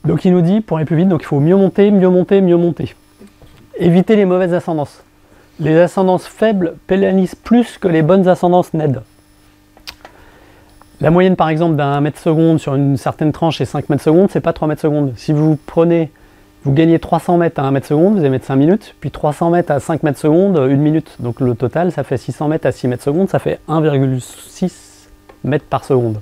Donc il nous dit, pour aller plus vite, donc il faut mieux monter, mieux monter, mieux monter. Éviter les mauvaises ascendances. Les ascendances faibles pénalisent plus que les bonnes ascendances ned. La moyenne par exemple d'un mètre seconde sur une certaine tranche est 5 mètres secondes, c'est pas 3 mètres secondes. Si vous prenez, vous gagnez 300 mètres à 1 mètre seconde, vous allez mettre 5 minutes, puis 300 mètres à 5 mètres seconde, 1 minute. Donc le total, ça fait 600 mètres à 6 mètres seconde, ça fait 1,6 mètres par seconde.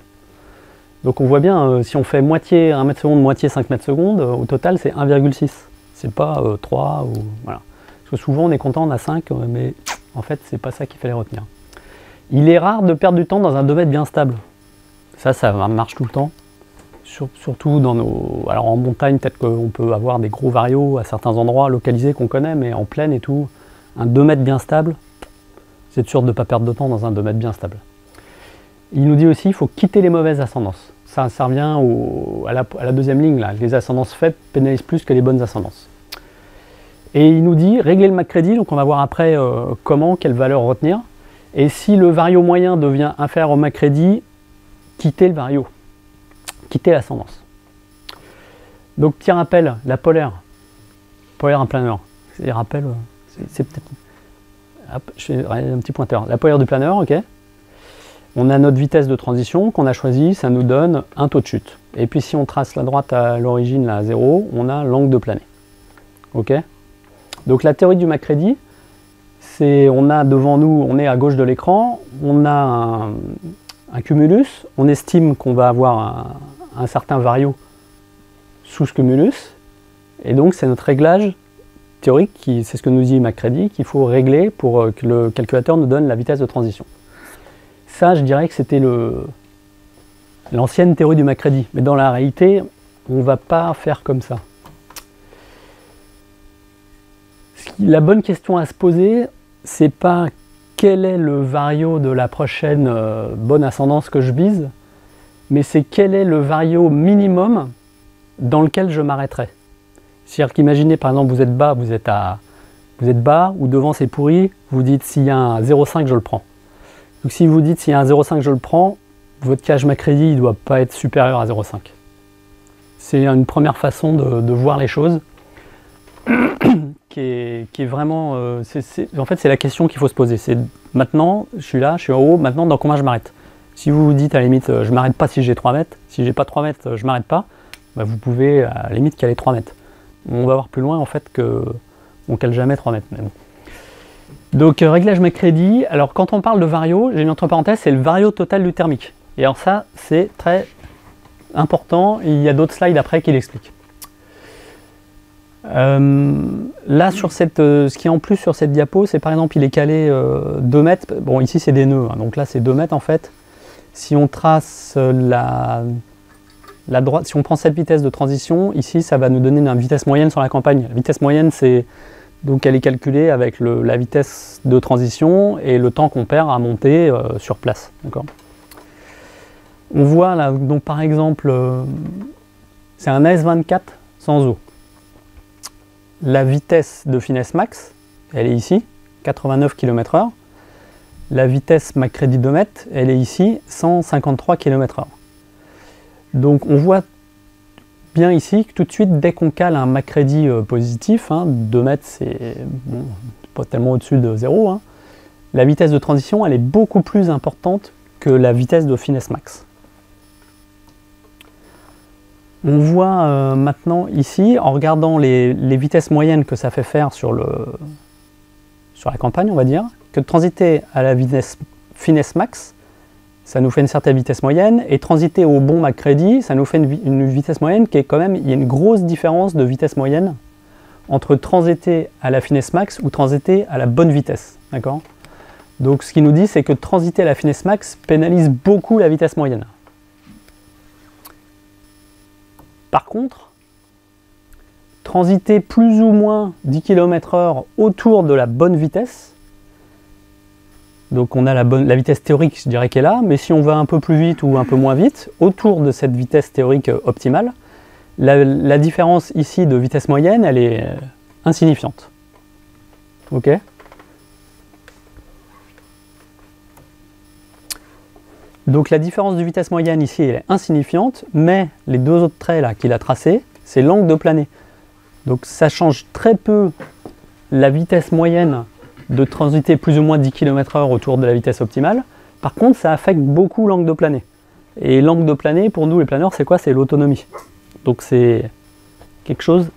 Donc on voit bien, si on fait moitié 1 mètre seconde, moitié 5 mètres seconde, au total c'est 1,6. C'est pas 3 ou voilà. Parce que souvent on est content, on a 5, mais en fait c'est pas ça qu'il fallait retenir. Il est rare de perdre du temps dans un 2 mètres bien stable. Ça marche tout le temps. Surtout dans nos... Alors en montagne, peut-être qu'on peut avoir des gros variaux à certains endroits localisés qu'on connaît, mais en plaine et tout, un 2 mètres bien stable, c'est sûr de ne pas perdre de temps dans un 2 mètres bien stable. Il nous dit aussi qu'il faut quitter les mauvaises ascendances. Ça revient à la deuxième ligne, là. Les ascendances faibles pénalisent plus que les bonnes ascendances. Et il nous dit régler le MACREDY, donc on va voir après comment, quelle valeur retenir. Et si le vario moyen devient inférieur au MACREDY, quitter le vario, quitter l'ascendance. Donc petit rappel, la polaire un planeur, c'est rappel, c'est peut-être... Je fais un petit pointeur. La polaire du planeur, ok. On a notre vitesse de transition qu'on a choisie, ça nous donne un taux de chute. Et puis si on trace la droite à l'origine, là à 0, on a l'angle de planer. Ok. Donc la théorie du MACREDY, c'est on a devant nous, on est à gauche de l'écran, on a un cumulus, on estime qu'on va avoir un certain vario sous ce cumulus, et donc c'est notre réglage théorique, c'est ce que nous dit MACREDY, qu'il faut régler pour que le calculateur nous donne la vitesse de transition. Ça, je dirais que c'était l'ancienne théorie du MACREDY, mais dans la réalité, on ne va pas faire comme ça. La bonne question à se poser, c'est pas quel est le vario de la prochaine bonne ascendance que je vise, mais c'est quel est le vario minimum dans lequel je m'arrêterai. C'est-à-dire qu'imaginez par exemple vous êtes bas, vous êtes bas, ou devant c'est pourri, vous dites s'il y a un 0,5 je le prends. Donc si vous dites s'il y a un 0,5 je le prends, votre cache MACREDY il ne doit pas être supérieur à 0,5. C'est une première façon de voir les choses. Qui est vraiment... en fait, c'est la question qu'il faut se poser. C'est maintenant, je suis là, je suis en haut, maintenant, dans combien je m'arrête? Si vous vous dites, à la limite, je ne m'arrête pas si j'ai 3 mètres, si j'ai pas 3 mètres, je ne m'arrête pas, bah, vous pouvez, à la limite, caler 3 mètres. On va voir plus loin, en fait, qu'on cale jamais 3 mètres. Mais bon. Donc, réglage MACREDY. Alors, quand on parle de vario, j'ai mis entre parenthèses, c'est le vario total du thermique. Et alors ça, c'est très important. Il y a d'autres slides après qui l'expliquent. Là, sur ce qui est en plus sur cette diapo, c'est par exemple, il est calé 2 mètres. Bon, ici, c'est des nœuds, hein, donc là, c'est 2 mètres en fait. Si on trace la droite, si on prend cette vitesse de transition, ici, ça va nous donner une vitesse moyenne sur la campagne. La vitesse moyenne, c'est donc elle est calculée avec la vitesse de transition et le temps qu'on perd à monter sur place. On voit là, donc par exemple, c'est un S24 sans eau. La vitesse de finesse max, elle est ici, 89 km/h. La vitesse MACREDY 2 mètres, elle est ici, 153 km/h. Donc on voit bien ici que tout de suite, dès qu'on cale un MACREDY positif, 2 mètres c'est bon, pas tellement au-dessus de 0, hein, la vitesse de transition elle est beaucoup plus importante que la vitesse de finesse max. On voit maintenant ici, en regardant les vitesses moyennes que ça fait faire sur la campagne, on va dire, que de transiter à la vitesse finesse max, ça nous fait une certaine vitesse moyenne, et transiter au bon MACREDY, ça nous fait une vitesse moyenne qui est quand même, il y a une grosse différence de vitesse moyenne entre transiter à la finesse max ou transiter à la bonne vitesse, d'accord? Donc ce qu'il nous dit, c'est que transiter à la finesse max pénalise beaucoup la vitesse moyenne. Par contre, transiter plus ou moins 10 km/h autour de la bonne vitesse, donc on a la vitesse théorique, je dirais, qui est là, mais si on va un peu plus vite ou un peu moins vite, autour de cette vitesse théorique optimale, la différence ici de vitesse moyenne, elle est insignifiante. Ok ? Donc la différence de vitesse moyenne ici elle est insignifiante, mais les deux autres traits là qu'il a tracés, c'est l'angle de planer. Donc ça change très peu la vitesse moyenne de transiter plus ou moins 10 km/h autour de la vitesse optimale. Par contre, ça affecte beaucoup l'angle de planer. Et l'angle de planer, pour nous les planeurs, c'est quoi? C'est l'autonomie. Donc c'est quelque chose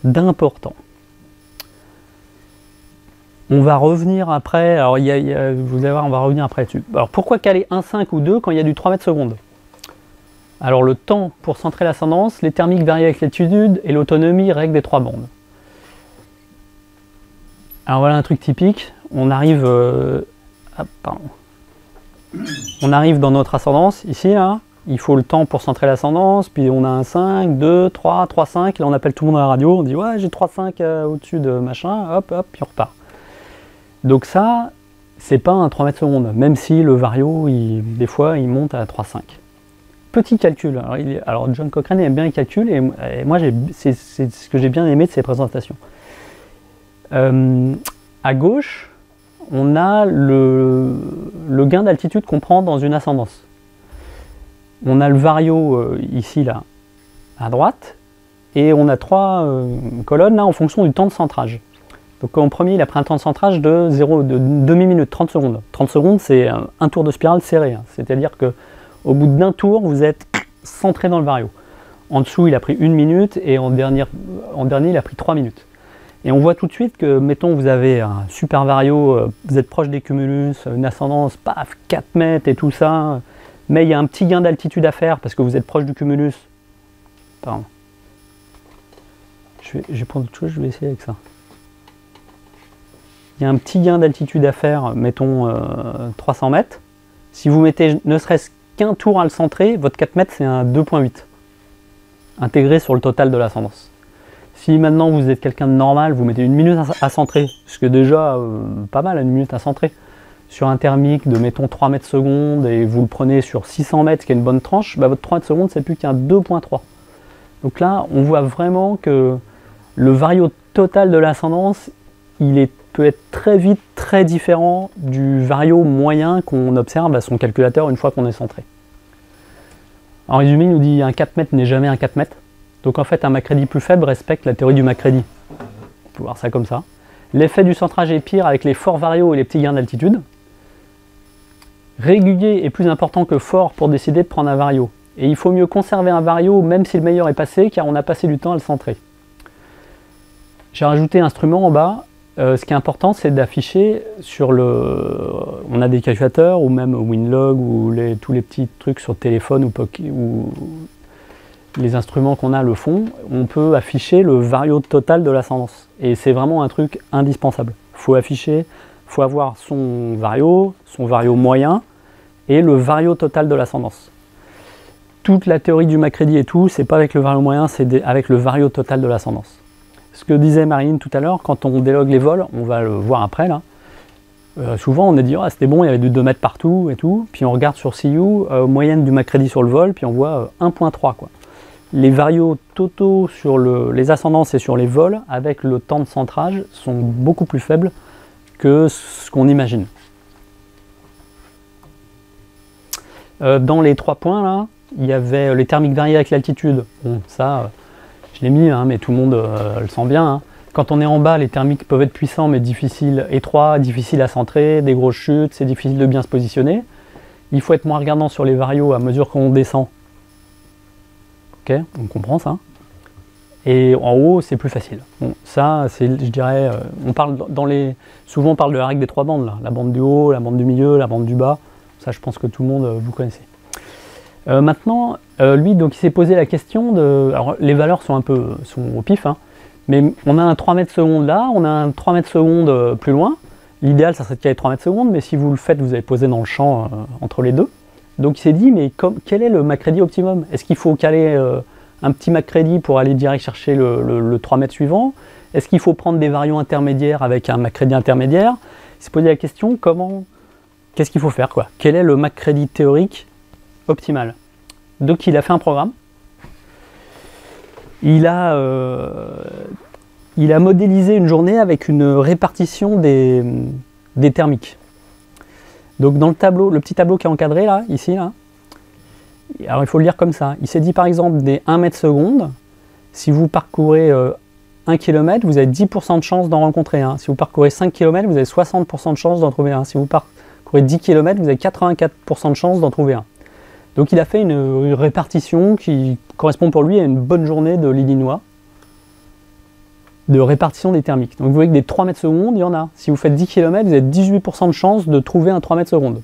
d'important. On va revenir après, alors vous allez voir, on va revenir après dessus. Alors pourquoi caler 1,5 ou 2 quand il y a du 3 mètres secondes? Alors le temps pour centrer l'ascendance, les thermiques varient avec l'altitude et l'autonomie règle des 3 bandes. Alors voilà un truc typique, on arrive, on arrive dans notre ascendance, ici là, il faut le temps pour centrer l'ascendance, puis on a un 5, 2, 3, 3, 5, là on appelle tout le monde à la radio, on dit ouais j'ai 3, 5 au-dessus de machin, hop, hop, puis on repart. Donc ça, c'est pas un 3 mètres secondes, même si le vario, des fois, il monte à 3,5. Petit calcul, alors John Cochrane aime bien les calculs, et moi, c'est ce que j'ai bien aimé de ses présentations. À gauche, on a le gain d'altitude qu'on prend dans une ascendance. On a le vario ici, là, à droite, et on a 3 colonnes, là, en fonction du temps de centrage. Donc en premier, il a pris un temps de centrage de demi-minute, 30 secondes. 30 secondes, c'est un tour de spirale serré. Hein. C'est-à-dire qu'au bout d'un tour, vous êtes centré dans le vario. En dessous, il a pris 1 minute et en dernier, il a pris 3 minutes. Et on voit tout de suite que, mettons, vous avez un super vario, vous êtes proche des cumulus, une ascendance, paf, 4 mètres et tout ça, mais il y a un petit gain d'altitude à faire parce que vous êtes proche du cumulus. Pardon. Je vais prendre autre chose, je vais essayer avec ça. Il y a un petit gain d'altitude à faire, mettons 300 mètres. Si vous mettez ne serait-ce qu'un tour à le centrer, votre 4 mètres c'est un 2,8 intégré sur le total de l'ascendance. Si maintenant vous êtes quelqu'un de normal, vous mettez 1 minute à centrer, ce qui est déjà pas mal, 1 minute à centrer, sur un thermique de mettons 3 mètres secondes et vous le prenez sur 600 mètres qui est une bonne tranche, bah, votre 3 mètres secondes c'est plus qu'un 2,3. Donc là on voit vraiment que le vario total de l'ascendance, peut être très vite très différent du vario moyen qu'on observe à son calculateur une fois qu'on est centré. En résumé, il nous dit un 4 mètres n'est jamais un 4 mètres. Donc en fait, un Macready plus faible respecte la théorie du Macready. On peut voir ça comme ça. L'effet du centrage est pire avec les forts varios et les petits gains d'altitude. Régulier est plus important que fort pour décider de prendre un vario. Et il faut mieux conserver un vario même si le meilleur est passé, car on a passé du temps à le centrer. J'ai rajouté instrument en bas. Ce qui est important, c'est d'afficher sur on a des calculateurs ou même Winlog ou tous les petits trucs sur téléphone ou les instruments qu'on a le font, on peut afficher le vario total de l'ascendance. Et c'est vraiment un truc indispensable. Faut avoir son vario moyen et le vario total de l'ascendance. Toute la théorie du Macready et tout, c'est pas avec le vario moyen, c'est avec le vario total de l'ascendance. Ce que disait Marilyn tout à l'heure, quand on délogue les vols, on va le voir après là, souvent on a dit ah, c'était bon, il y avait du 2 mètres partout et tout, puis on regarde sur CU, moyenne du Macready sur le vol, puis on voit 1,3 quoi. Les varios totaux sur les ascendances et sur les vols, avec le temps de centrage, sont beaucoup plus faibles que ce qu'on imagine. Dans les 3 points là, il y avait les thermiques variés avec l'altitude. Bon, ça... je l'ai mis, hein, mais tout le monde le sent bien. Hein. Quand on est en bas, les thermiques peuvent être puissants, mais difficiles, étroits, difficiles à centrer, des grosses chutes, c'est difficile de bien se positionner. Il faut être moins regardant sur les varios à mesure qu'on descend. Ok, on comprend ça. Et en haut, c'est plus facile. Bon, ça, c'est, je dirais, on parle souvent on parle de la règle des 3 bandes, là. La bande du haut, la bande du milieu, la bande du bas. Ça, je pense que tout le monde, vous connaissez. Maintenant, lui, donc, il s'est posé la question de... Alors, les valeurs sont au pif, hein, mais on a un 3 mètres secondes là, on a un 3 mètres secondes plus loin. L'idéal, ça serait de caler 3 mètres secondes, mais si vous le faites, vous allez poser dans le champ entre les deux. Donc, il s'est dit, mais quel est le Macready optimum? Est-ce qu'il faut caler un petit Macready pour aller direct chercher le 3 mètres suivant? Est-ce qu'il faut prendre des variants intermédiaires avec un Macready intermédiaire? Il s'est posé la question, qu'est-ce qu'il faut faire, quoi? Quel est le Macready théorique optimal? Donc il a fait un programme, il a modélisé une journée avec une répartition des thermiques. Donc dans le petit tableau qui est encadré là, ici, là, alors il faut le lire comme ça, il s'est dit par exemple des 1 mètre seconde, Si vous parcourez 1 km, vous avez 10% de chance d'en rencontrer un. Si vous parcourez 5 km, vous avez 60% de chance d'en trouver un. Si vous parcourez 10 km, vous avez 84% de chance d'en trouver un. Donc il a fait une répartition qui correspond pour lui à une bonne journée de l'Illinois, de répartition des thermiques. Donc vous voyez que des 3 mètres secondes, il y en a. Si vous faites 10 km, vous avez 18% de chance de trouver un 3 mètres secondes.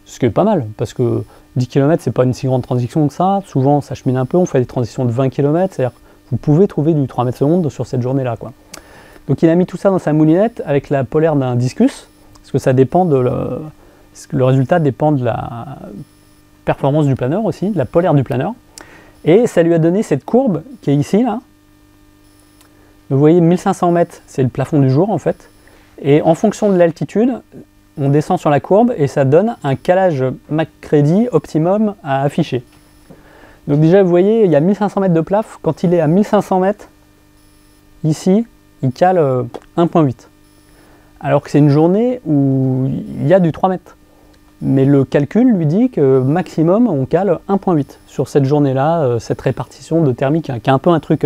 Ce qui est pas mal, parce que 10 km, c'est pas une si grande transition que ça. Souvent, ça chemine un peu, on fait des transitions de 20 km, c'est-à-dire que vous pouvez trouver du 3 mètres secondes sur cette journée-là, quoi. Donc il a mis tout ça dans sa moulinette avec la polaire d'un discus, parce que ça dépend le résultat dépend de la performance du planeur aussi, de la polaire du planeur. Et ça lui a donné cette courbe qui est ici, là. Vous voyez, 1500 mètres, c'est le plafond du jour, en fait. Et en fonction de l'altitude, on descend sur la courbe et ça donne un calage McCready optimum à afficher. Donc déjà, vous voyez, il y a 1500 mètres de plaf. Quand il est à 1500 mètres, ici, il cale 1,8. Alors que c'est une journée où il y a du 3 mètres. Mais le calcul lui dit que maximum, on cale 1,8 sur cette journée-là, cette répartition de thermique, qui est un peu un truc...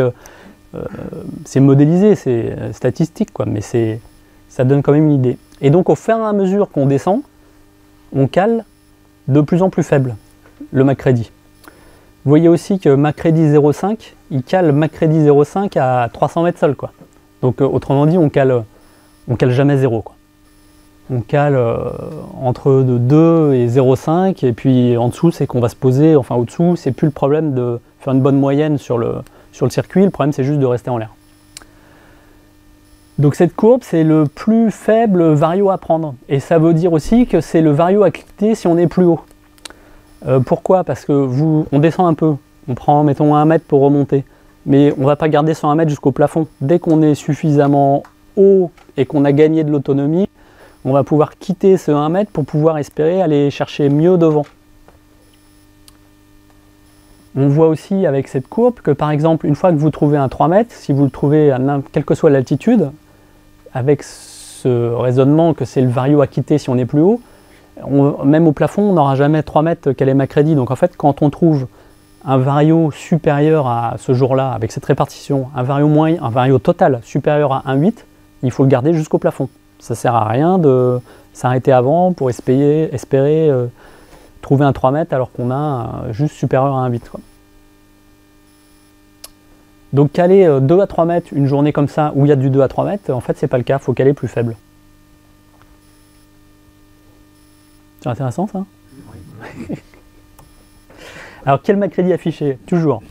c'est modélisé, c'est statistique, quoi, mais ça donne quand même une idée. Et donc au fur et à mesure qu'on descend, on cale de plus en plus faible le McCready. Vous voyez aussi que McCready 0,5, il cale McCready 0,5 à 300 mètres sol, quoi. Donc autrement dit, on cale jamais 0, quoi. On cale entre 2 et 0,5, et puis en dessous, c'est qu'on va se poser, enfin au-dessous, c'est plus le problème de faire une bonne moyenne sur le circuit, le problème c'est juste de rester en l'air. Donc cette courbe, c'est le plus faible vario à prendre. Et ça veut dire aussi que c'est le vario à quitter si on est plus haut. Pourquoi? Parce que on descend un peu, on prend, mettons, 1 mètre pour remonter. Mais on ne va pas garder sur 1 mètre jusqu'au plafond. Dès qu'on est suffisamment haut et qu'on a gagné de l'autonomie, on va pouvoir quitter ce 1 mètre pour pouvoir espérer aller chercher mieux devant. On voit aussi avec cette courbe que par exemple, une fois que vous trouvez un 3 mètres, si vous le trouvez à quelle que soit l'altitude, avec ce raisonnement que c'est le vario à quitter si on est plus haut, même au plafond, on n'aura jamais 3 mètres quel est McCready. Donc en fait, quand on trouve un vario supérieur à ce jour-là, avec cette répartition, un vario total supérieur à 1,8, il faut le garder jusqu'au plafond. Ça ne sert à rien de s'arrêter avant pour espérer trouver un 3 mètres alors qu'on a juste supérieur à 1,8. Donc caler 2 à 3 mètres une journée comme ça où il y a du 2 à 3 mètres, en fait c'est pas le cas, il faut caler plus faible. C'est intéressant ça? Oui. Alors quel McCready affiché? Toujours.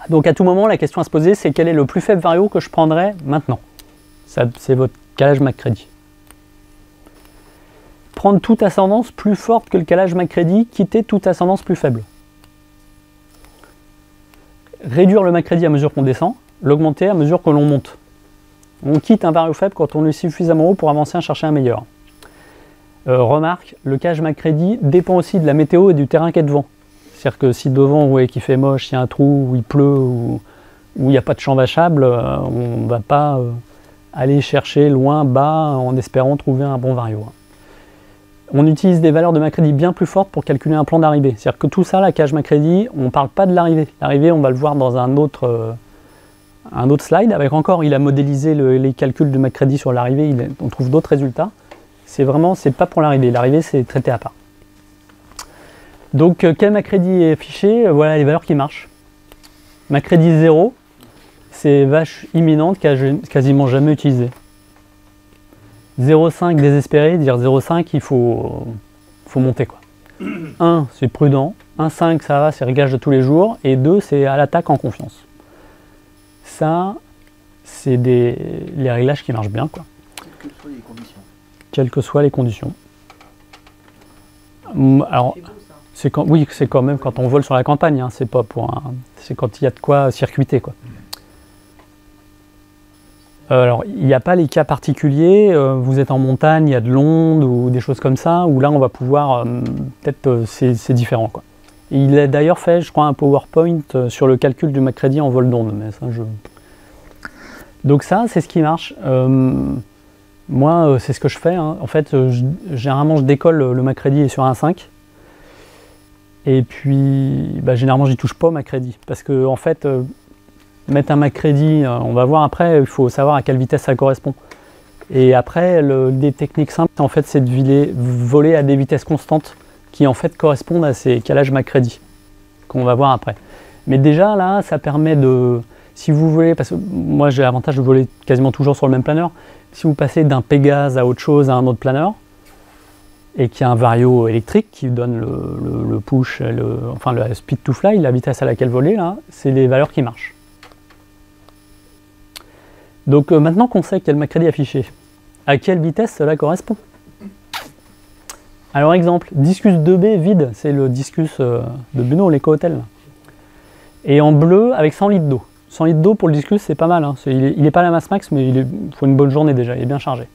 Donc à tout moment la question à se poser c'est quel est le plus faible vario que je prendrais maintenant? C'est votre calage McCready. Prendre toute ascendance plus forte que le calage McCready, quitter toute ascendance plus faible. Réduire le McCready à mesure qu'on descend, l'augmenter à mesure que l'on monte. On quitte un vario faible quand on est suffisamment haut pour avancer à chercher un meilleur. Remarque, le calage McCready dépend aussi de la météo et du terrain qui est devant. C'est-à-dire que si devant, vous voyez qu'il fait moche, il y a un trou, où il pleut, où il n'y a pas de champ vachable, on ne va pas aller chercher loin, bas, en espérant trouver un bon vario. On utilise des valeurs de McCready bien plus fortes pour calculer un plan d'arrivée. C'est-à-dire que tout ça, la calage McCready, on ne parle pas de l'arrivée. L'arrivée, on va le voir dans un autre slide. Avec encore, il a modélisé les calculs de McCready sur l'arrivée, on trouve d'autres résultats. C'est pas pour l'arrivée. L'arrivée, c'est traité à part. Donc, quel McCready est affiché? Voilà les valeurs qui marchent. McCready 0, c'est vache imminente, quasiment jamais utilisée. 0,5 désespéré, dire 0,5 il faut monter quoi. 1 c'est prudent, 1,5 ça va, c'est réglage de tous les jours, et 2 c'est à l'attaque en confiance. Ça, c'est les réglages qui marchent bien quoi. Quelles que soient les conditions. Quelles que soient les conditions. Alors, c'est quand même quand on vole sur la campagne, hein, c'est pas c'est quand il y a de quoi circuiter quoi. Alors, il n'y a pas les cas particuliers, vous êtes en montagne, il y a de l'onde ou des choses comme ça, où là on va pouvoir, peut-être c'est différent quoi. Et il a d'ailleurs fait, je crois, un PowerPoint sur le calcul du McCready en vol d'onde, mais ça Donc ça, c'est ce qui marche. Moi, c'est ce que je fais, hein. En fait, généralement je décolle le McCready sur un 5, et puis généralement j'y touche pas au McCready, parce que en fait, mettre un MacCready, on va voir après, il faut savoir à quelle vitesse ça correspond. Et après, des techniques simples, en fait, c'est de voler à des vitesses constantes qui en fait correspondent à ces calages MacCready, qu'on va voir après. Mais déjà là, ça permet de, si vous voulez, parce que moi j'ai l'avantage de voler quasiment toujours sur le même planeur, si vous passez d'un Pégase à autre chose, à un autre planeur, et qu'il y a un vario électrique qui donne le push, enfin le speed to fly, la vitesse à laquelle voler, là, c'est les valeurs qui marchent. Donc maintenant qu'on sait quel MacCready affiché, à quelle vitesse cela correspond? Alors exemple, Discus 2B vide, c'est le Discus de Benoît, l'éco-hôtel. Et en bleu avec 100 litres d'eau. 100 litres d'eau pour le Discus, c'est pas mal. Hein. Il n'est pas à la masse max, mais il faut une bonne journée déjà, il est bien chargé.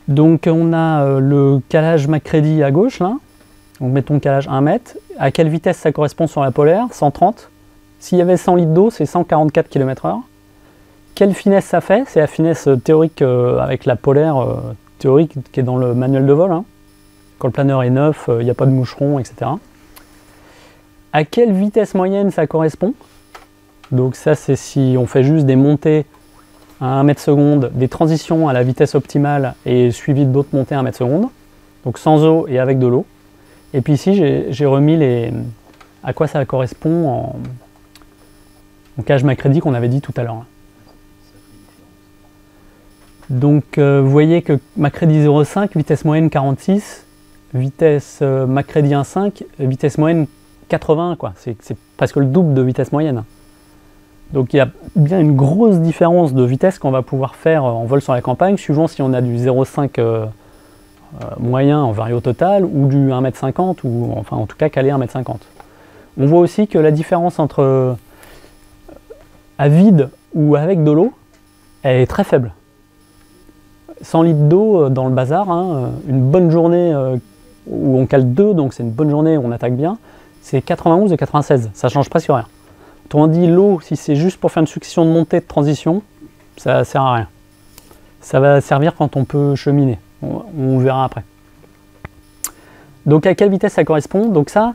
Donc on a le calage MacCready à gauche, là. Donc mettons le calage 1 mètre. À quelle vitesse ça correspond sur la polaire? 130. S'il y avait 100 litres d'eau, c'est 144 km/h. Quelle finesse ça fait? C'est la finesse théorique avec la polaire théorique qui est dans le manuel de vol. Hein. Quand le planeur est neuf, il n'y a pas de moucheron, etc. À quelle vitesse moyenne ça correspond? Donc ça, c'est si on fait juste des montées à 1 mètre seconde, des transitions à la vitesse optimale et suivi d'autres montées à 1 mètre seconde. Donc sans eau et avec de l'eau. Et puis ici, j'ai remis à quoi ça correspond en calage MacCready qu'on avait dit tout à l'heure. Donc vous voyez que MacCready 0,5, vitesse moyenne 46, vitesse MacCready 1,5, vitesse moyenne 80, quoi. C'est presque le double de vitesse moyenne. Donc il y a bien une grosse différence de vitesse qu'on va pouvoir faire en vol sur la campagne, suivant si on a du 0,5 moyen en vario total ou du 1,50 m, ou enfin en tout cas calé 1,50 m. On voit aussi que la différence entre à vide ou avec de l'eau, elle est très faible. 100 litres d'eau dans le bazar, hein, une bonne journée où on cale 2, donc c'est une bonne journée où on attaque bien, c'est 91 et 96, ça change presque rien. Autrement dit, l'eau, si c'est juste pour faire une succession de montées de transition, ça sert à rien. Ça va servir quand on peut cheminer, on verra après. Donc à quelle vitesse ça correspond? Donc ça,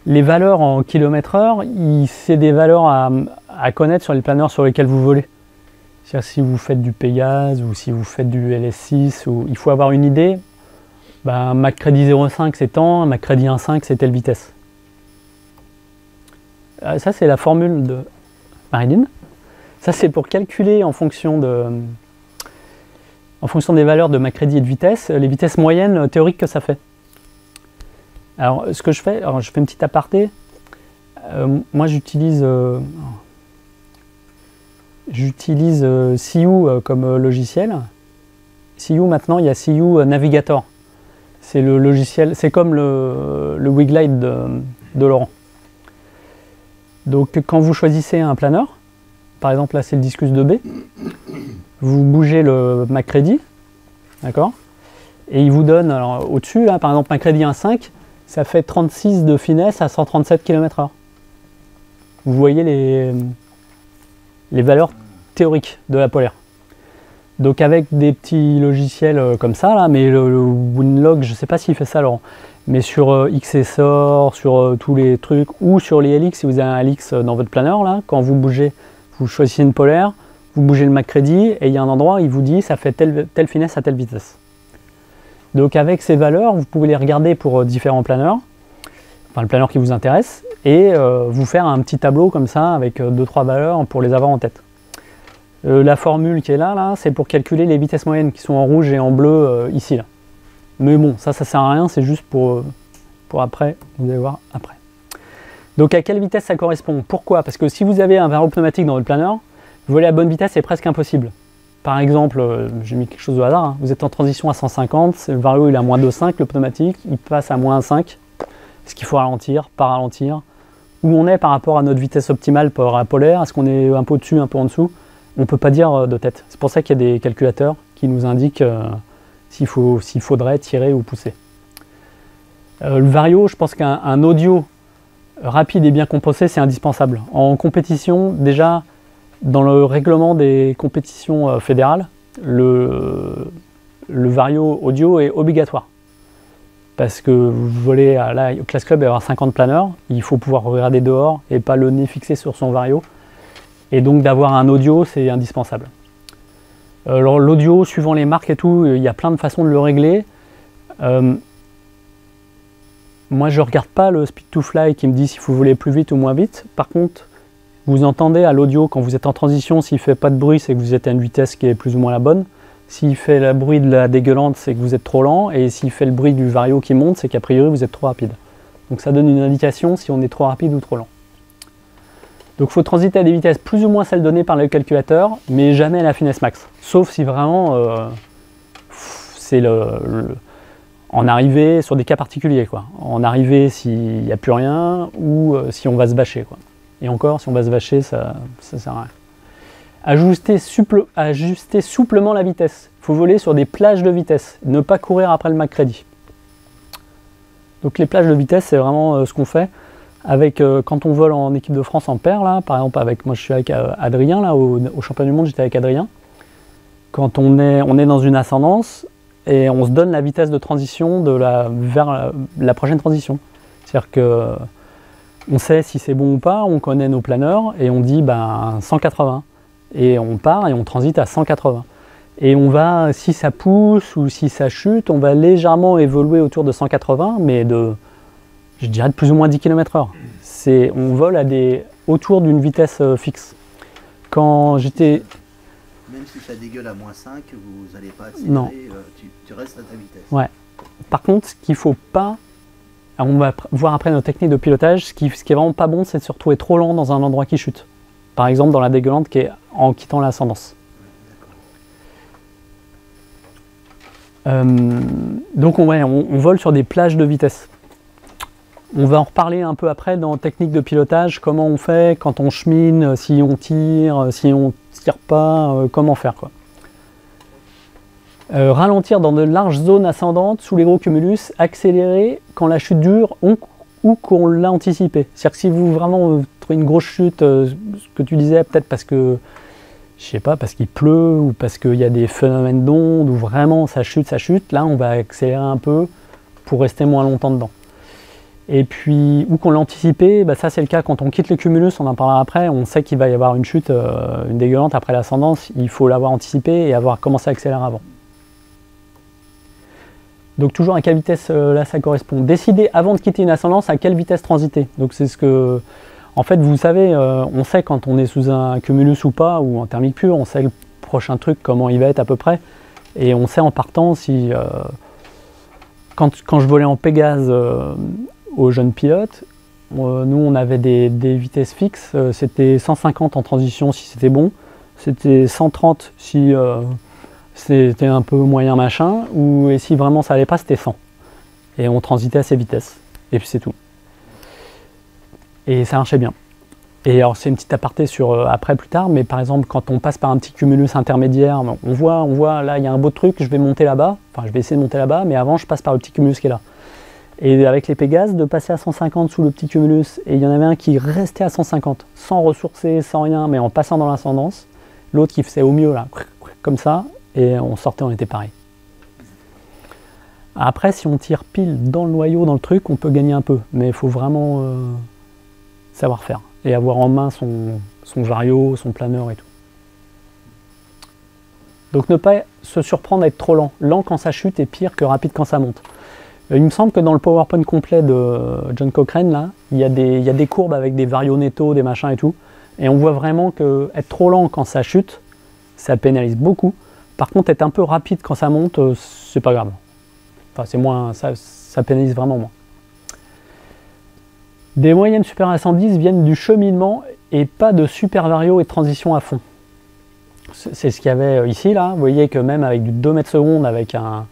les valeurs en km/h, c'est des valeurs à connaître sur les planeurs sur lesquels vous volez. C'est-à-dire si vous faites du Pégase ou si vous faites du LS6, il faut avoir une idée. Un MacCready 0,5 c'est tant, un MacCready 1,5 c'est telle vitesse. Ça c'est la formule de Marilyn. Ça c'est pour calculer en fonction des valeurs de MacCready et de vitesse, les vitesses moyennes théoriques que ça fait. Alors ce que je fais, je fais une petite aparté. Moi j'utilise CU comme logiciel. CU maintenant, il y a CU Navigator. C'est le logiciel, c'est comme le WiGlide de Laurent. Donc quand vous choisissez un planeur, par exemple là c'est le Discus 2B, vous bougez le MacCready, d'accord? Et il vous donne, alors au-dessus, là, par exemple MacCready 1,5, ça fait 36 de finesse à 137 km/h. Vous voyez les valeurs théoriques de la polaire. Donc avec des petits logiciels comme ça, là, mais le Winlog, je ne sais pas s'il fait ça, Laurent, mais sur XSOR, sur tous les trucs, ou sur les LX, si vous avez un LX dans votre planeur, là, quand vous bougez, vous choisissez une polaire, vous bougez le MacCready, et il y a un endroit où il vous dit ça fait telle finesse à telle vitesse. Donc avec ces valeurs, vous pouvez les regarder pour différents planeurs, enfin le planeur qui vous intéresse, et vous faire un petit tableau comme ça, avec 2-3 valeurs pour les avoir en tête. La formule qui est là, c'est pour calculer les vitesses moyennes qui sont en rouge et en bleu ici. Là. Mais bon, ça sert à rien, c'est juste pour après, vous allez voir après. Donc à quelle vitesse ça correspond? Pourquoi? Parce que si vous avez un vario pneumatique dans votre planeur, voler à bonne vitesse est presque impossible. Par exemple, j'ai mis quelque chose au hasard, hein, vous êtes en transition à 150, le vario il est à moins 2,5, le pneumatique, il passe à moins 1,5. Est-ce qu'il faut ralentir, pas ralentir? Où on est par rapport à notre vitesse optimale par la polaire? Est-ce qu'on est un peu au-dessus, un peu en dessous? On ne peut pas dire de tête. C'est pour ça qu'il y a des calculateurs qui nous indiquent s'il faudrait tirer ou pousser. Le vario, je pense qu'un audio rapide et bien compensé, c'est indispensable. En compétition, déjà, dans le règlement des compétitions fédérales, le vario audio est obligatoire. Parce que vous volez au Class Club et avoir 50 planeurs, il faut pouvoir regarder dehors et pas le nez fixé sur son vario. Et donc d'avoir un audio, c'est indispensable. Alors l'audio, suivant les marques et tout, il y a plein de façons de le régler. Moi, je ne regarde pas le speed to fly qui me dit si vous voulez plus vite ou moins vite. Par contre, vous entendez à l'audio quand vous êtes en transition, s'il ne fait pas de bruit, c'est que vous êtes à une vitesse qui est plus ou moins la bonne. S'il fait le bruit de la dégueulante, c'est que vous êtes trop lent. Et s'il fait le bruit du vario qui monte, c'est qu'a priori vous êtes trop rapide. Donc ça donne une indication si on est trop rapide ou trop lent. Donc il faut transiter à des vitesses plus ou moins celles données par le calculateur, mais jamais à la finesse max. Sauf si vraiment c'est en arrivée sur des cas particuliers, quoi. En arrivée s'il n'y a plus rien ou si on va se bâcher, quoi. Et encore, si on va se bâcher, ça sert à rien. Ajuster souplement la vitesse. Il faut voler sur des plages de vitesse, ne pas courir après le McCready. Donc les plages de vitesse, c'est vraiment ce qu'on fait avec quand on vole en équipe de France en paire, là, par exemple moi je suis avec Adrien, là, au championnat du monde, j'étais avec Adrien. Quand on est dans une ascendance et on se donne la vitesse de transition vers la prochaine transition. C'est-à-dire que on sait si c'est bon ou pas, on connaît nos planeurs et on dit 180. Et on part et on transite à 180. Et on va, si ça pousse ou si ça chute, on va légèrement évoluer autour de 180, mais je dirais de plus ou moins 10 km/h. On vole autour d'une vitesse fixe. Quand j'étais... Même si ça dégueule à -5, vous n'allez pas accélérer, non. Tu restes à ta vitesse. Ouais. Par contre, ce qu'il ne faut pas... On va voir après nos techniques de pilotage, ce qui est vraiment pas bon, c'est de se retrouver trop lent dans un endroit qui chute. Par exemple dans la dégueulante qui est en quittant l'ascendance. Donc on vole sur des plages de vitesse. On va en reparler un peu après dans technique de pilotage, comment on fait quand on chemine, si on tire pas, comment faire, quoi. Ralentir dans de larges zones ascendantes sous les gros cumulus, accélérer quand la chute dure ou qu'on l'a anticipé. C'est-à-dire que si vous vraiment trouvez une grosse chute, ce que tu disais, peut-être parce que, je sais pas, parce qu'il pleut ou parce qu'il y a des phénomènes d'onde ou vraiment ça chute, là on va accélérer un peu pour rester moins longtemps dedans. Et puis, ou qu'on l'a anticipé, ça c'est le cas quand on quitte le cumulus, on en parlera après, on sait qu'il va y avoir une chute, une dégueulante après l'ascendance, il faut l'avoir anticipé et avoir commencé à accélérer avant. Donc toujours à quelle vitesse là ça correspond. Décider avant de quitter une ascendance à quelle vitesse transiter. Donc c'est ce que... En fait vous savez, on sait quand on est sous un cumulus ou pas, ou en thermique pure, on sait le prochain truc, comment il va être à peu près. Et on sait en partant si... Quand je volais en Pégase aux jeunes pilotes, nous on avait des vitesses fixes, c'était 150 en transition si c'était bon, c'était 130 si... c'était un peu moyen machin, et si vraiment ça allait pas, c'était 100. Et on transitait à ces vitesses. Et puis c'est tout. Et ça marchait bien. Et alors c'est une petite aparté sur après plus tard, mais par exemple quand on passe par un petit cumulus intermédiaire, on voit là il y a un beau truc, je vais monter là-bas, enfin je vais essayer de monter là-bas, mais avant je passe par le petit cumulus qui est là. Et avec les Pégases, de passer à 150 sous le petit cumulus, et il y en avait un qui restait à 150, sans ressourcer, sans rien, mais en passant dans l'ascendance, l'autre qui faisait au mieux là, comme ça, et on sortait, on était pareil. Après, si on tire pile dans le noyau, dans le truc, on peut gagner un peu, mais il faut vraiment savoir faire et avoir en main son vario, son planeur et tout. Donc ne pas se surprendre à être trop lent. Lent quand ça chute est pire que rapide quand ça monte. Il me semble que dans le PowerPoint complet de John Cochrane, là, il y a des courbes avec des varios netto, des machins et tout, et on voit vraiment que être trop lent quand ça chute, ça pénalise beaucoup. Par contre, être un peu rapide quand ça monte, c'est pas grave. Enfin, c'est moins, ça pénalise vraiment moins. Des moyennes supérieures à 110 viennent du cheminement et pas de super vario et de transition à fond. C'est ce qu'il y avait ici, là. Vous voyez que même avec du 2 mètres secondes, avec un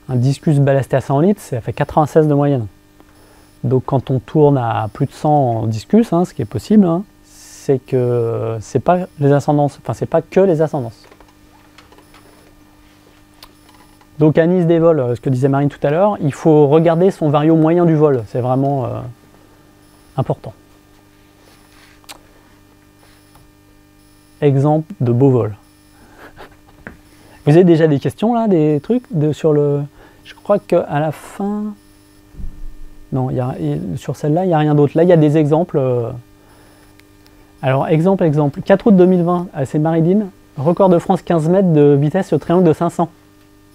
discus ballasté à 100 litres, ça fait 96 de moyenne. Donc quand on tourne à plus de 100 en discus, ce qui est possible, c'est que c'est pas les ascendances, enfin c'est pas que les ascendances. Donc à Nice des vols, ce que disait Marine tout à l'heure, il faut regarder son vario moyen du vol, c'est vraiment important. Exemple de beau vol. Vous avez déjà des questions là, des trucs sur le... Je crois qu'à la fin... Non, sur celle-là, il n'y a rien d'autre. Là, il y a des exemples. Alors, exemple, 4 août 2020, à Seine-Maritime, record de France 15 mètres de vitesse au triangle de 500,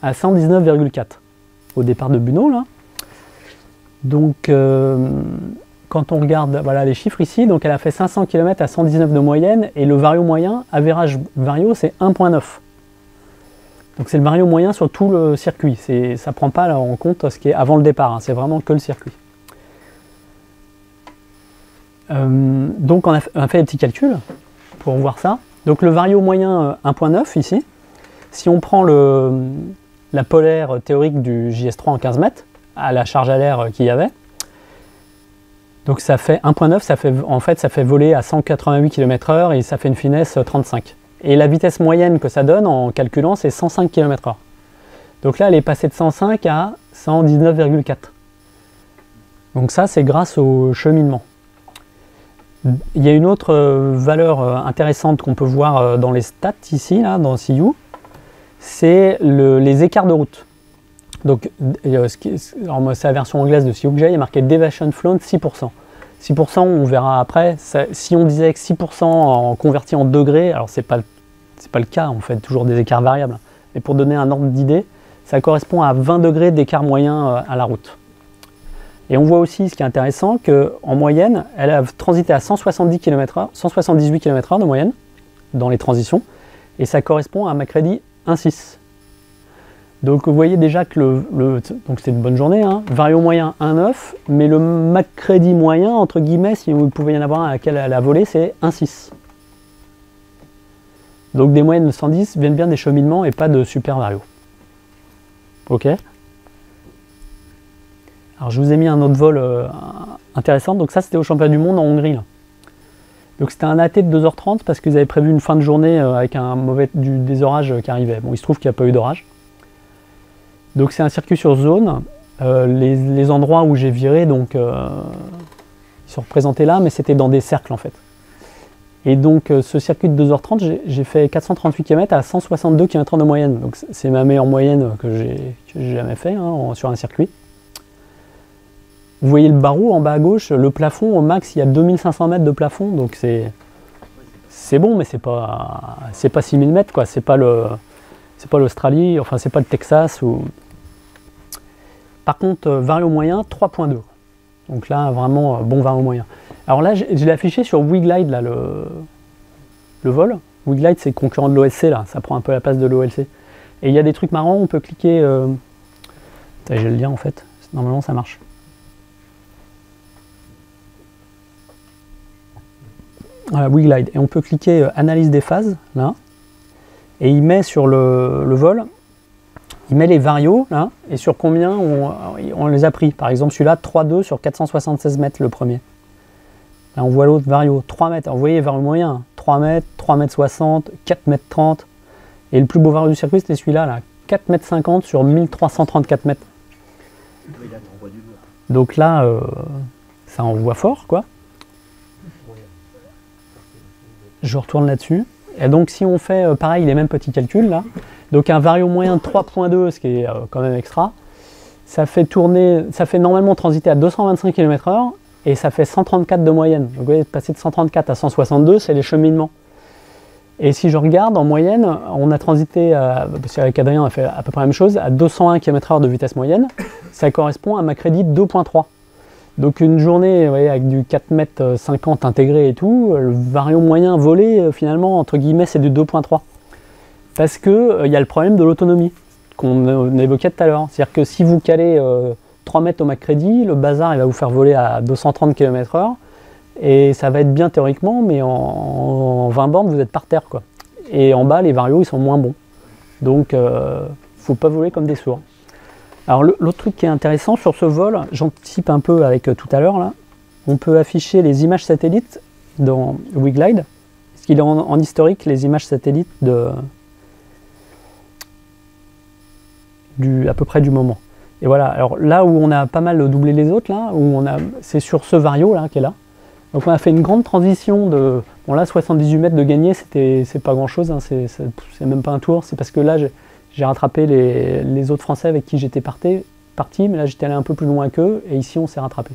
à 119,4, au départ de Bunot, là. Donc, quand on regarde voilà, les chiffres ici, donc elle a fait 500 km à 119 de moyenne, et le vario moyen, average vario, c'est 1,9. Donc c'est le vario moyen sur tout le circuit. Ça ne prend pas là, en compte ce qui est avant le départ, hein, c'est vraiment que le circuit. Donc on a fait des petits calculs pour voir ça. Donc le vario moyen 1,9 ici, si on prend la polaire théorique du JS3 en 15 mètres, à la charge à l'air qu'il y avait, donc ça fait 1,9, en fait ça fait voler à 188 km/h et ça fait une finesse 35. Et la vitesse moyenne que ça donne en calculant, c'est 105 km/h. Donc là, elle est passée de 105 à 119,4. Donc ça, c'est grâce au cheminement. Il y a une autre valeur intéressante qu'on peut voir dans les stats ici, là, dans CU, c'est les écarts de route. Donc, c'est la version anglaise de CU que j'ai, il y a marqué Deviation Flown 6%. 6%, on verra après. Si on disait que 6% en converti en degrés, alors c'est pas le cas, on fait toujours des écarts variables. Mais pour donner un ordre d'idée, ça correspond à 20 degrés d'écart moyen à la route. Et on voit aussi, ce qui est intéressant, qu'en moyenne, elle a transité à 170 km/h, 178 km/h de moyenne, dans les transitions, et ça correspond à un MACREDI 1,6. Donc vous voyez déjà que donc c'est une bonne journée, hein, vario moyen 1,9, mais le MACREDI moyen, entre guillemets, si vous pouvez y en avoir un à laquelle elle a volé, c'est 1,6. Donc des moyennes de 110 viennent bien des cheminements et pas de super vario. Ok. Alors je vous ai mis un autre vol intéressant, donc ça c'était au championnat du monde en Hongrie. Là. Donc c'était un AT de 2h30 parce qu'ils avaient prévu une fin de journée avec des orages qui arrivaient. Bon, il se trouve qu'il n'y a pas eu d'orage. Donc c'est un circuit sur zone. Les endroits où j'ai viré, donc ils sont représentés là, mais c'était dans des cercles en fait. Et donc ce circuit de 2h30, j'ai fait 438 km à 162 km/h de moyenne. Donc c'est ma meilleure moyenne que j'ai jamais fait hein, sur un circuit. Vous voyez le barreau en bas à gauche, le plafond au max, il y a 2500 mètres de plafond, donc c'est bon, mais c'est pas 6000 mètres quoi, c'est pas l'Australie, enfin c'est pas le Texas. Par contre, vario moyen 3,2. Donc là, vraiment bon vario moyen. Alors là, je l'ai affiché sur WeGlide, là, le vol. WeGlide, c'est concurrent de l'OSC, là, ça prend un peu la place de l'OLC. Et il y a des trucs marrants, on peut cliquer. J'ai le lien en fait, normalement ça marche. Voilà, WeGlide. Et on peut cliquer analyse des phases, là. Et il met sur le vol, il met les varios, là, et sur combien on les a pris. Par exemple, celui-là, 3,2 sur 476 mètres, le premier. Là, on voit l'autre vario, 3 mètres. Alors, vous voyez, vario moyen, 3 mètres, 3 mètres 60, 4 mètres 30. Et le plus beau vario du circuit, c'était celui-là, là, 4 mètres 50 sur 1334 mètres. Oui, là, on voit du lourd. Donc là, ça envoie fort, quoi. Je retourne là-dessus. Et donc si on fait pareil les mêmes petits calculs là, donc un vario moyen de 3,2, ce qui est quand même extra, ça fait normalement transiter à 225 km/h et ça fait 134 de moyenne. Donc vous voyez, passer de 134 à 162, c'est les cheminements. Et si je regarde en moyenne, on a transité, parce qu'avec Adrien on a fait à peu près la même chose, à 201 km/h de vitesse moyenne, ça correspond à MACREDI 2,3. Donc une journée, vous voyez, avec du 4,50 m intégré et tout, le vario moyen volé, finalement, entre guillemets, c'est du 2,3. Parce qu'il y a le problème de l'autonomie, qu'on évoquait tout à l'heure. C'est-à-dire que si vous calez 3 mètres au MACREDI, le bazar, il va vous faire voler à 230 km/h, et ça va être bien théoriquement, mais en 20 bornes, vous êtes par terre, quoi. Et en bas, les varios, ils sont moins bons. Donc, faut pas voler comme des sourds. Alors l'autre truc qui est intéressant sur ce vol, j'anticipe un peu avec tout à l'heure là, on peut afficher les images satellites dans WeGlide, parce qu'il est en historique les images satellites à peu près du moment. Et voilà, alors là où on a pas mal doublé les autres, là, c'est sur ce vario là qui est là. Donc on a fait une grande transition de, bon là 78 mètres de gagné, c'est pas grand chose, hein, c'est même pas un tour, c'est parce que là j'ai rattrapé les autres Français avec qui j'étais parti, mais là j'étais allé un peu plus loin qu'eux, et ici on s'est rattrapé.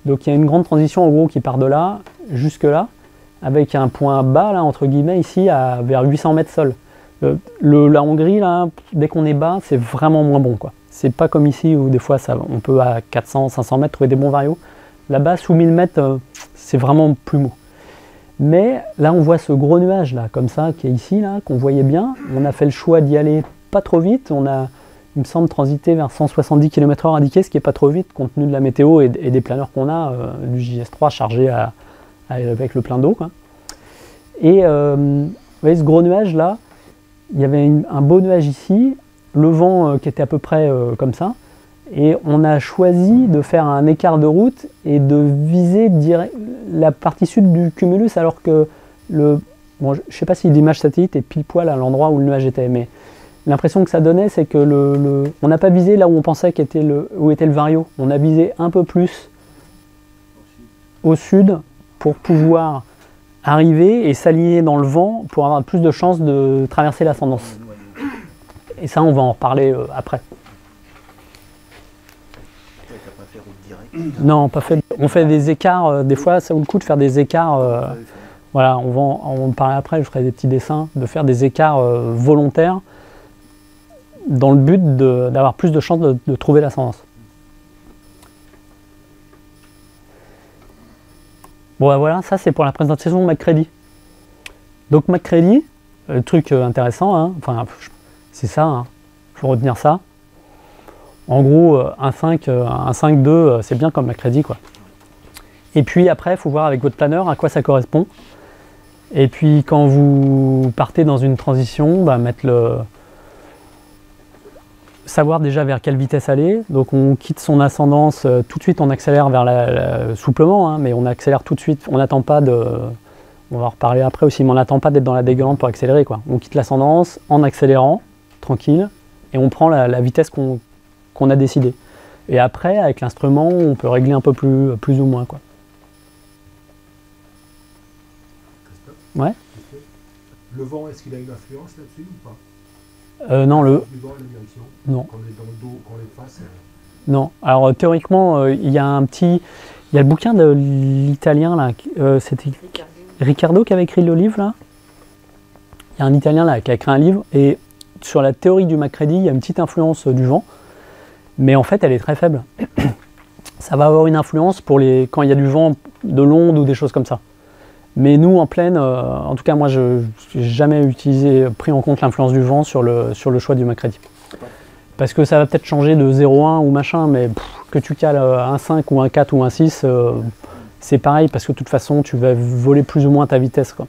Donc il y a une grande transition en gros qui part de là jusque là, avec un point bas, là, entre guillemets, ici, vers 800 mètres sol. La Hongrie, là, dès qu'on est bas, c'est vraiment moins bon, quoi. C'est pas comme ici où des fois on peut à 400, 500 mètres trouver des bons varios. Là-bas, sous 1000 mètres, c'est vraiment plus mou. Mais là, on voit ce gros nuage, là, comme ça, qui est ici, là, qu'on voyait bien. On a fait le choix d'y aller pas trop vite. On a, il me semble, transité vers 170 km/h indiqué, ce qui est pas trop vite, compte tenu de la météo et des planeurs qu'on a, du JS3 chargé avec le plein d'eau, quoi. Et vous voyez ce gros nuage, là, il y avait un beau nuage ici, le vent qui était à peu près comme ça, et on a choisi de faire un écart de route et de viser la partie sud du cumulus, alors que bon, je ne sais pas si l'image satellite est pile poil à l'endroit où le nuage était, mais l'impression que ça donnait, c'est que on n'a pas visé là où on pensait où était le vario, on a visé un peu plus au sud pour pouvoir arriver et s'aligner dans le vent pour avoir plus de chances de traverser l'ascendance. Et ça, on va en reparler après. T'as pas fait route directe? Non, pas fait. On fait des écarts. Des fois, ça vaut le coup de faire des écarts. Voilà, on va en parler après. Je ferai des petits dessins, de faire des écarts volontaires dans le but d'avoir plus de chances de trouver l'ascendance. Bon, voilà, ça c'est pour la présentation de McCready. Donc McCready, le truc intéressant, hein, enfin, c'est ça, hein, faut retenir ça. En gros, un 5-2, c'est bien comme McCready, quoi. Et puis après, il faut voir avec votre planeur à quoi ça correspond. Et puis quand vous partez dans une transition, bah, savoir déjà vers quelle vitesse aller. Donc on quitte son ascendance, tout de suite on accélère vers souplement, hein, mais on accélère tout de suite, on n'attend pas on va en reparler après aussi, mais on n'attend pas d'être dans la dégueulante pour accélérer, quoi. On quitte l'ascendance en accélérant, tranquille, et on prend la vitesse qu'on a décidé. Et après, avec l'instrument, on peut régler un peu plus ou moins, quoi. Ouais. Le vent, est-ce qu'il a une influence là-dessus ou pas? Non, Le vent et la direction. Non. Quand on est dans le dos, quand on est face. Non. Alors théoriquement, il y a le bouquin de l'italien là. C'était Riccardo qui avait écrit le livre là. Il y a un Italien là qui a écrit un livre et sur la théorie du McCready, il y a une petite influence du vent, mais en fait, elle est très faible. Ça va avoir une influence quand il y a du vent de l'onde ou des choses comme ça. Mais nous, en plaine, en tout cas, moi, je n'ai jamais pris en compte l'influence du vent sur le choix du McCready. Parce que ça va peut-être changer de 0,1 ou machin, mais que tu cales un 5 ou un 4 ou un 6, c'est pareil, parce que de toute façon, tu vas voler plus ou moins ta vitesse, quoi.